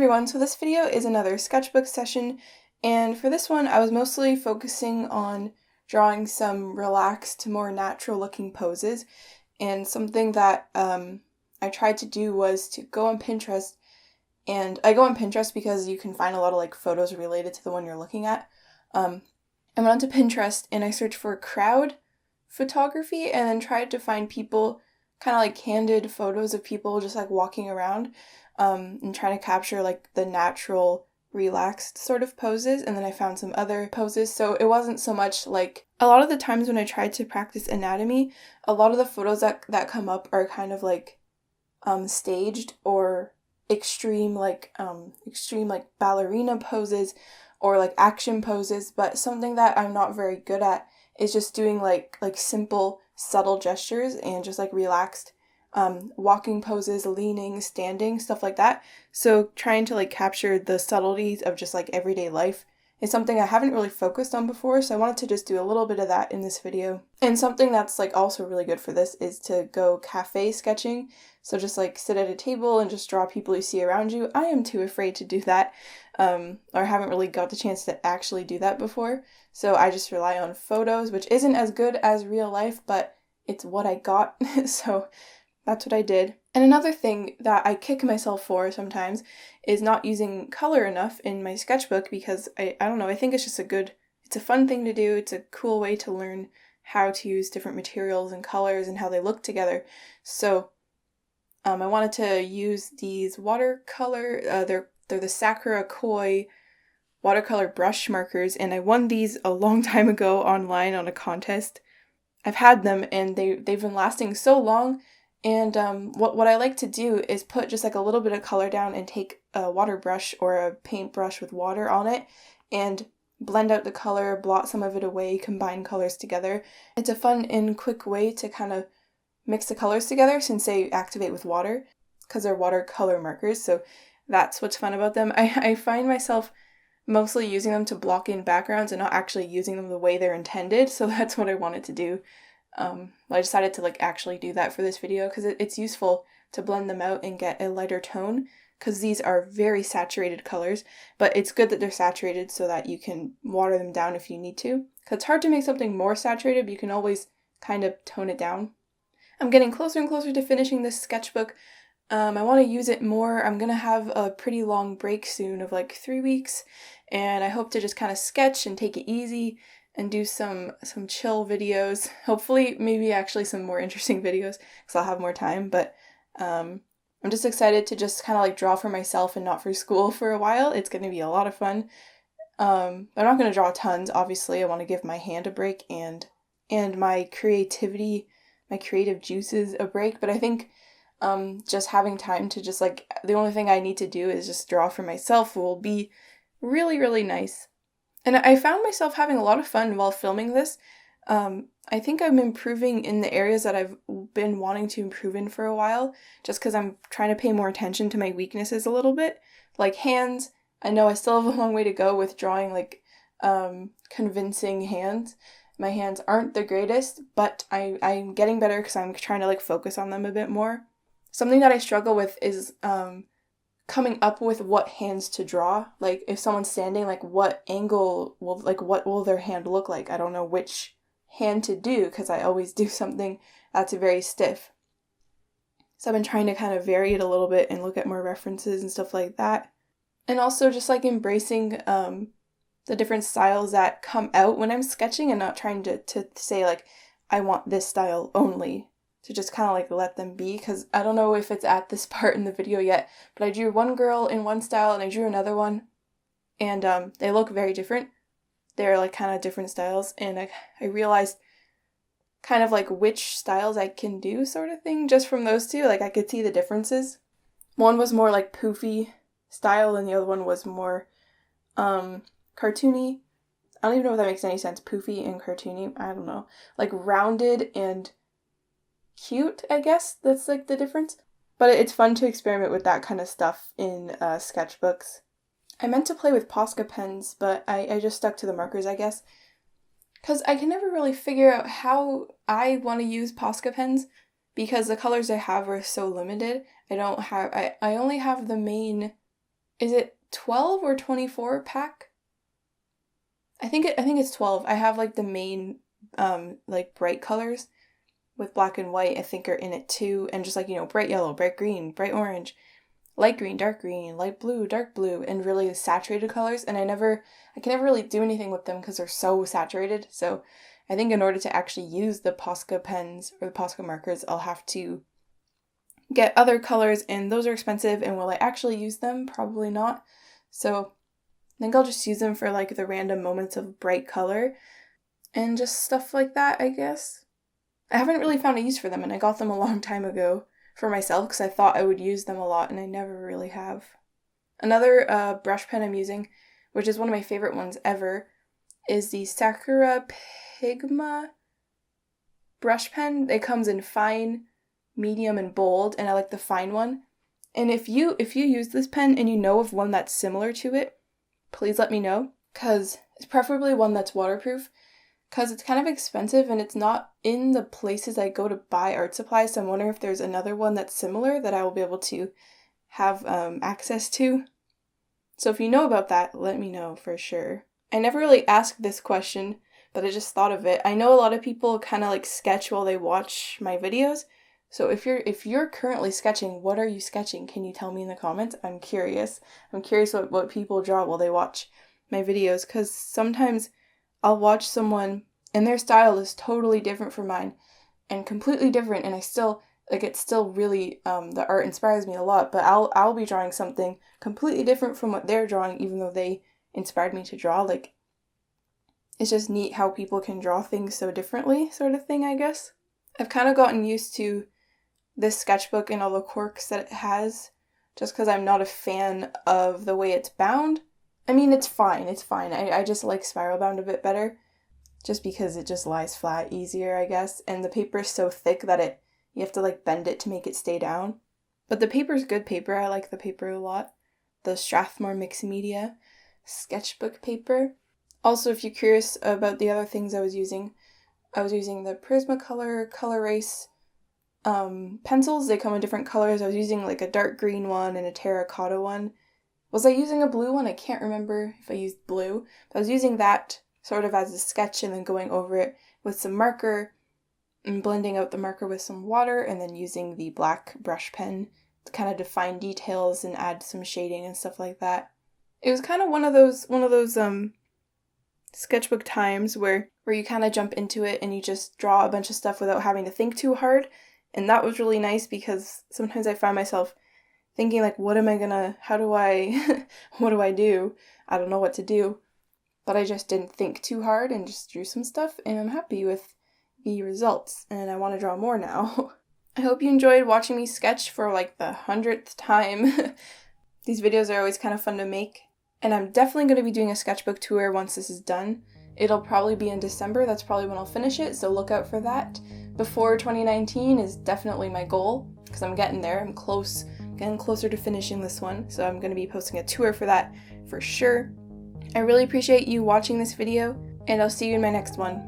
everyone, so this video is another sketchbook session, and for this one I was mostly focusing on drawing some relaxed, more natural looking poses, and something that I tried to do was to go on Pinterest, and I go on Pinterest because you can find a lot of like photos related to the one you're looking at. I went onto Pinterest and I searched for crowd photography and then tried to find people, kind of like candid photos of people just like walking around, and trying to capture like the natural, relaxed sort of poses. And then I found some other poses, so it wasn't so much like a lot of the times when I tried to practice anatomy, a lot of the photos that come up are kind of like staged or extreme like ballerina poses or like action poses, but something that I'm not very good at is just doing like simple subtle gestures and just like relaxed walking poses, leaning, standing, stuff like that. So trying to like capture the subtleties of just like everyday life is something I haven't really focused on before, so I wanted to just do a little bit of that in this video. And something that's like also really good for this is to go cafe sketching. So just like sit at a table and just draw people you see around you. I am too afraid to do that, or haven't really got the chance to actually do that before. So I just rely on photos, which isn't as good as real life, but it's what I got, so that's what I did. And another thing that I kick myself for sometimes is not using color enough in my sketchbook because I don't know, I think it's just it's a fun thing to do. It's a cool way to learn how to use different materials and colors and how they look together. So I wanted to use these watercolor, they're the Sakura Koi watercolor brush markers, and I won these a long time ago online on a contest. I've had them and they've been lasting so long. And what I like to do is put just like a little bit of color down and take a water brush or a paintbrush with water on it and blend out the color, blot some of it away, combine colors together. It's a fun and quick way to kind of mix the colors together since they activate with water because they're watercolor markers. So that's what's fun about them. I find myself mostly using them to block in backgrounds and not actually using them the way they're intended. So that's what I wanted to do. I decided to like actually do that for this video because it's useful to blend them out and get a lighter tone because these are very saturated colors, but it's good that they're saturated so that you can water them down if you need to, because it's hard to make something more saturated, but you can always kind of tone it down. I'm getting closer and closer to finishing this sketchbook. I want to use it more. I'm gonna have a pretty long break soon of like 3 weeks, and I hope to just kind of sketch and take it easy and do some chill videos. Hopefully, maybe actually some more interesting videos because I'll have more time. But I'm just excited to just kind of like draw for myself and not for school for a while. It's going to be a lot of fun. I'm not going to draw tons, obviously. I want to give my hand a break and my creativity, my creative juices a break. But I think just having time to just like, the only thing I need to do is just draw for myself will be really, really nice. And I found myself having a lot of fun while filming this. I think I'm improving in the areas that I've been wanting to improve in for a while, just because I'm trying to pay more attention to my weaknesses a little bit. Like hands, I know I still have a long way to go with drawing like convincing hands. My hands aren't the greatest, but I'm getting better because I'm trying to like focus on them a bit more. Something that I struggle with is coming up with what hands to draw. Like if someone's standing, like what angle what will their hand look like? I don't know which hand to do because I always do something that's very stiff. So I've been trying to kind of vary it a little bit and look at more references and stuff like that. And also just like embracing the different styles that come out when I'm sketching and not trying to say like I want this style only. To just kind of like let them be, because I don't know if it's at this part in the video yet, but I drew one girl in one style and I drew another one, and they look very different. They're like kind of different styles, and I realized kind of like which styles I can do sort of thing just from those two. Like I could see the differences. One was more like poofy style and the other one was more cartoony. I don't even know if that makes any sense. Poofy and cartoony, I don't know. Like rounded and cute, I guess that's like the difference. But it's fun to experiment with that kind of stuff in sketchbooks. I meant to play with Posca pens, but I just stuck to the markers, I guess, because I can never really figure out how I want to use Posca pens because the colors I have are so limited. I only have the main Is it 12 or 24 pack? I think it's 12. I have like the main like bright colors with black and white I think are in it too, and just like, you know, bright yellow, bright green, bright orange, light green, light blue, dark blue, and really saturated colors. And I can never really do anything with them because they're so saturated. So I think in order to actually use the Posca pens or the Posca markers, I'll have to get other colors, and those are expensive, and will I actually use them? Probably not. So I think I'll just use them for like the random moments of bright color and just stuff like that, I guess. I haven't really found a use for them, and I got them a long time ago for myself because I thought I would use them a lot, and I never really have. Another brush pen I'm using, which is one of my favorite ones ever, is the Sakura Pigma brush pen. It comes in fine, medium, and bold, and I like the fine one. And if you use this pen and you know of one that's similar to it, please let me know, because it's preferably one that's waterproof, because it's kind of expensive and it's not in the places I go to buy art supplies, so I'm wondering if there's another one that's similar that I will be able to have access to. So if you know about that, let me know for sure. I never really asked this question, but I just thought of it. I know a lot of people kind of like sketch while they watch my videos. So if you're currently sketching, what are you sketching? Can you tell me in the comments? I'm curious. I'm curious what people draw while they watch my videos, because sometimes I'll watch someone and their style is totally different from mine and completely different, and I still like it's still really the art inspires me a lot, but I'll be drawing something completely different from what they're drawing, even though they inspired me to draw. Like, it's just neat how people can draw things so differently, sort of thing, I guess. I've kind of gotten used to this sketchbook and all the quirks that it has, just because I'm not a fan of the way it's bound. I mean, it's fine. I just like spiral bound a bit better, just because it just lies flat easier, I guess. And the paper is so thick that you have to like bend it to make it stay down. But the paper's good paper. I like the paper a lot. The Strathmore Mixed Media sketchbook paper. Also, if you're curious about the other things I was using the Prismacolor Color Erase pencils. They come in different colors. I was using like a dark green one and a terracotta one. Was I using a blue one? I can't remember if I used blue. But I was using that sort of as a sketch and then going over it with some marker and blending out the marker with some water, and then using the black brush pen to kind of define details and add some shading and stuff like that. It was kind of one of those sketchbook times where you kind of jump into it and you just draw a bunch of stuff without having to think too hard. And that was really nice, because sometimes I find myself thinking like, what do I do? I don't know what to do. But I just didn't think too hard and just drew some stuff, and I'm happy with the results, and I want to draw more now. I hope you enjoyed watching me sketch for like the 100th time. These videos are always kind of fun to make, and I'm definitely going to be doing a sketchbook tour once this is done. It'll probably be in December. That's probably when I'll finish it, so look out for that. Before 2019 is definitely my goal, because I'm getting there. I'm getting closer to finishing this one, so I'm going to be posting a tour for that for sure. I really appreciate you watching this video, and I'll see you in my next one.